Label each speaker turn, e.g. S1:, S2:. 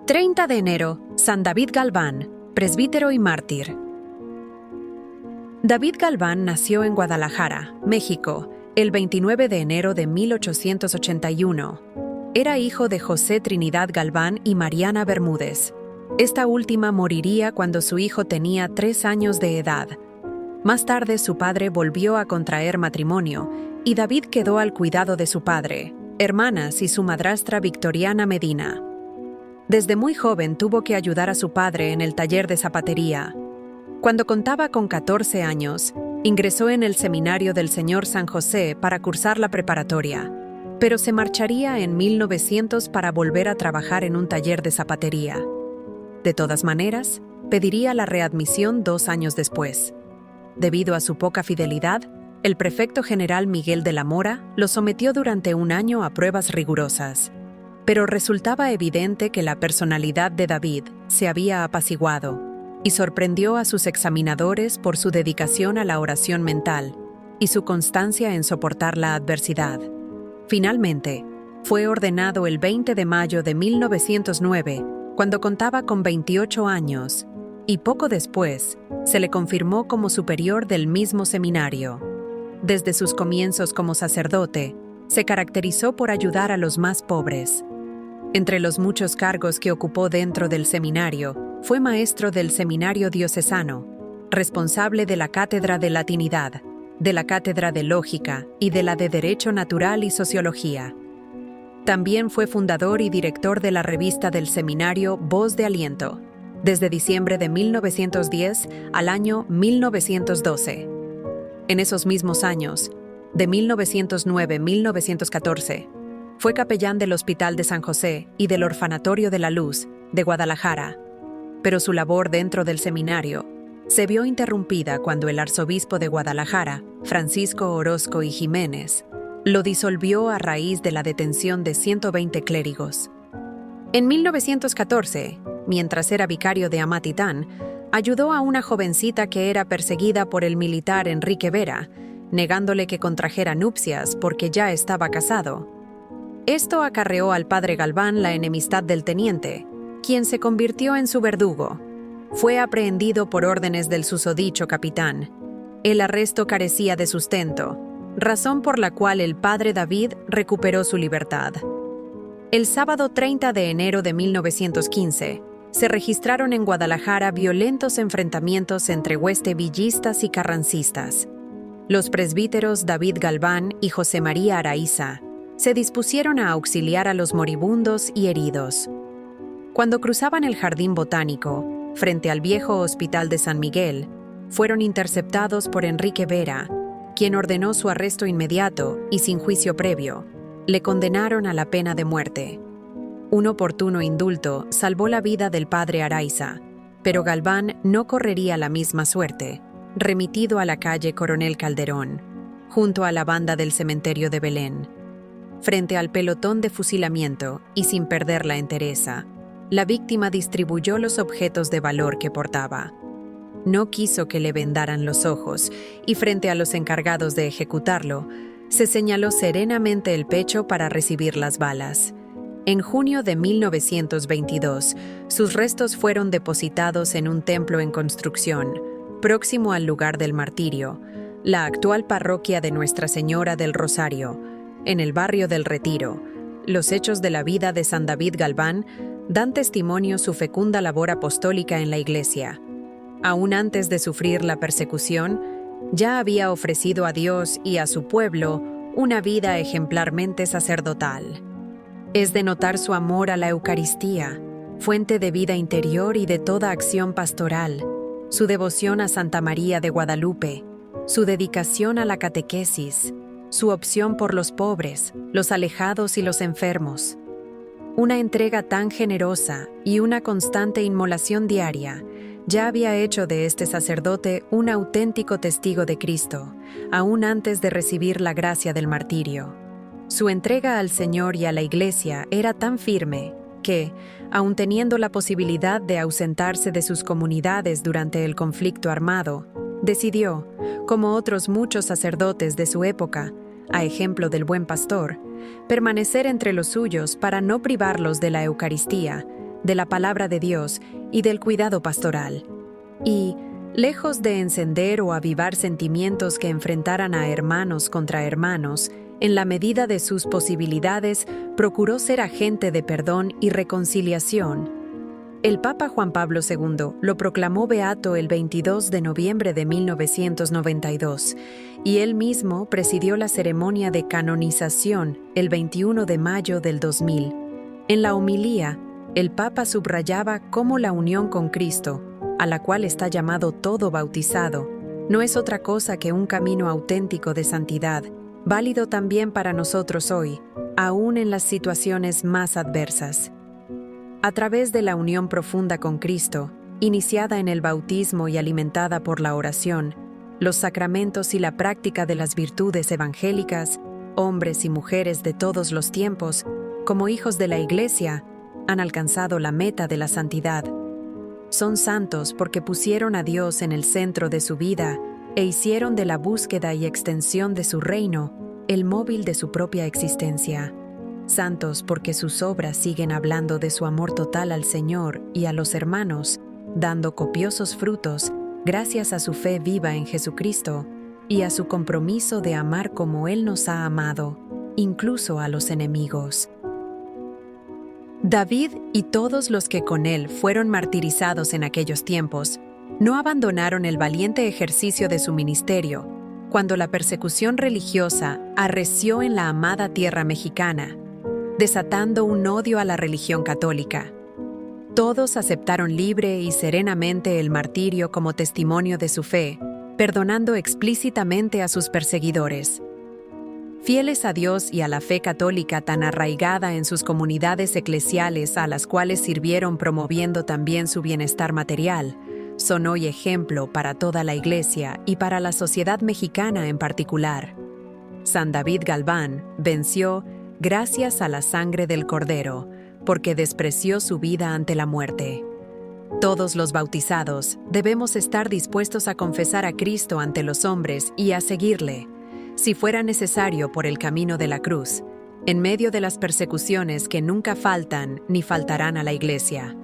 S1: 30 de enero, San David Galván, presbítero y mártir. David Galván nació en Guadalajara, México, el 29 de enero de 1881. Era hijo de José Trinidad Galván y Mariana Bermúdez. Esta última moriría cuando su hijo tenía 3 años de edad. Más tarde su padre volvió a contraer matrimonio y David quedó al cuidado de su padre, hermanas y su madrastra Victoriana Medina. Desde muy joven tuvo que ayudar a su padre en el taller de zapatería. Cuando contaba con 14 años, ingresó en el seminario del Señor San José para cursar la preparatoria, pero se marcharía en 1900 para volver a trabajar en un taller de zapatería. De todas maneras, pediría la readmisión 2 años después. Debido a su poca fidelidad, el prefecto general Miguel de la Mora lo sometió durante 1 año a pruebas rigurosas. Pero resultaba evidente que la personalidad de David se había apaciguado y sorprendió a sus examinadores por su dedicación a la oración mental y su constancia en soportar la adversidad. Finalmente, fue ordenado el 20 de mayo de 1909, cuando contaba con 28 años, y poco después se le confirmó como superior del mismo seminario. Desde sus comienzos como sacerdote, se caracterizó por ayudar a los más pobres. Entre los muchos cargos que ocupó dentro del seminario, fue maestro del seminario diocesano, responsable de la cátedra de latinidad, de la cátedra de lógica y de la de Derecho Natural y Sociología. También fue fundador y director de la revista del seminario Voz de Aliento, desde diciembre de 1910 al año 1912. En esos mismos años, de 1909-1914, fue capellán del Hospital de San José y del Orfanatorio de la Luz de Guadalajara, pero su labor dentro del seminario se vio interrumpida cuando el arzobispo de Guadalajara, Francisco Orozco y Jiménez, lo disolvió a raíz de la detención de 120 clérigos. En 1914, mientras era vicario de Amatitán, ayudó a una jovencita que era perseguida por el militar Enrique Vera, negándole que contrajera nupcias porque ya estaba casado. Esto acarreó al padre Galván la enemistad del teniente, quien se convirtió en su verdugo. Fue aprehendido por órdenes del susodicho capitán. El arresto carecía de sustento, razón por la cual el padre David recuperó su libertad. El sábado 30 de enero de 1915, se registraron en Guadalajara violentos enfrentamientos entre hueste villistas y carrancistas. Los presbíteros David Galván y José María Araiza se dispusieron a auxiliar a los moribundos y heridos. Cuando cruzaban el jardín botánico, frente al viejo hospital de San Miguel, fueron interceptados por Enrique Vera, quien ordenó su arresto inmediato y sin juicio previo. Le condenaron a la pena de muerte. Un oportuno indulto salvó la vida del padre Araiza, pero Galván no correría la misma suerte, remitido a la calle Coronel Calderón, junto a la banda del cementerio de Belén. Frente al pelotón de fusilamiento y sin perder la entereza, la víctima distribuyó los objetos de valor que portaba. No quiso que le vendaran los ojos y frente a los encargados de ejecutarlo, se señaló serenamente el pecho para recibir las balas. En junio de 1922, sus restos fueron depositados en un templo en construcción, próximo al lugar del martirio, la actual parroquia de Nuestra Señora del Rosario, en el barrio del Retiro. Los hechos de la vida de San David Galván dan testimonio su fecunda labor apostólica en la Iglesia. Aún antes de sufrir la persecución, ya había ofrecido a Dios y a su pueblo una vida ejemplarmente sacerdotal. Es de notar su amor a la Eucaristía, fuente de vida interior y de toda acción pastoral, su devoción a Santa María de Guadalupe, su dedicación a la catequesis, su opción por los pobres, los alejados y los enfermos. Una entrega tan generosa y una constante inmolación diaria ya había hecho de este sacerdote un auténtico testigo de Cristo, aún antes de recibir la gracia del martirio. Su entrega al Señor y a la Iglesia era tan firme que, aun teniendo la posibilidad de ausentarse de sus comunidades durante el conflicto armado, decidió, como otros muchos sacerdotes de su época, a ejemplo del buen pastor, permanecer entre los suyos para no privarlos de la Eucaristía, de la palabra de Dios y del cuidado pastoral. Y, lejos de encender o avivar sentimientos que enfrentaran a hermanos contra hermanos, en la medida de sus posibilidades, procuró ser agente de perdón y reconciliación. El Papa Juan Pablo II lo proclamó beato el 22 de noviembre de 1992, y él mismo presidió la ceremonia de canonización el 21 de mayo del 2000. En la homilía, el Papa subrayaba cómo la unión con Cristo, a la cual está llamado todo bautizado, no es otra cosa que un camino auténtico de santidad, válido también para nosotros hoy, aún en las situaciones más adversas. A través de la unión profunda con Cristo, iniciada en el bautismo y alimentada por la oración, los sacramentos y la práctica de las virtudes evangélicas, hombres y mujeres de todos los tiempos, como hijos de la Iglesia, han alcanzado la meta de la santidad. Son santos porque pusieron a Dios en el centro de su vida e hicieron de la búsqueda y extensión de su reino el móvil de su propia existencia. Santos porque sus obras siguen hablando de su amor total al Señor y a los hermanos, dando copiosos frutos gracias a su fe viva en Jesucristo y a su compromiso de amar como Él nos ha amado, incluso a los enemigos. David y todos los que con él fueron martirizados en aquellos tiempos, no abandonaron el valiente ejercicio de su ministerio cuando la persecución religiosa arreció en la amada tierra mexicana, desatando un odio a la religión católica. Todos aceptaron libre y serenamente el martirio como testimonio de su fe, perdonando explícitamente a sus perseguidores. Fieles a Dios y a la fe católica tan arraigada en sus comunidades eclesiales a las cuales sirvieron promoviendo también su bienestar material, son hoy ejemplo para toda la Iglesia y para la sociedad mexicana en particular. San David Galván venció gracias a la sangre del Cordero, porque despreció su vida ante la muerte. Todos los bautizados debemos estar dispuestos a confesar a Cristo ante los hombres y a seguirle, si fuera necesario por el camino de la cruz, en medio de las persecuciones que nunca faltan ni faltarán a la Iglesia.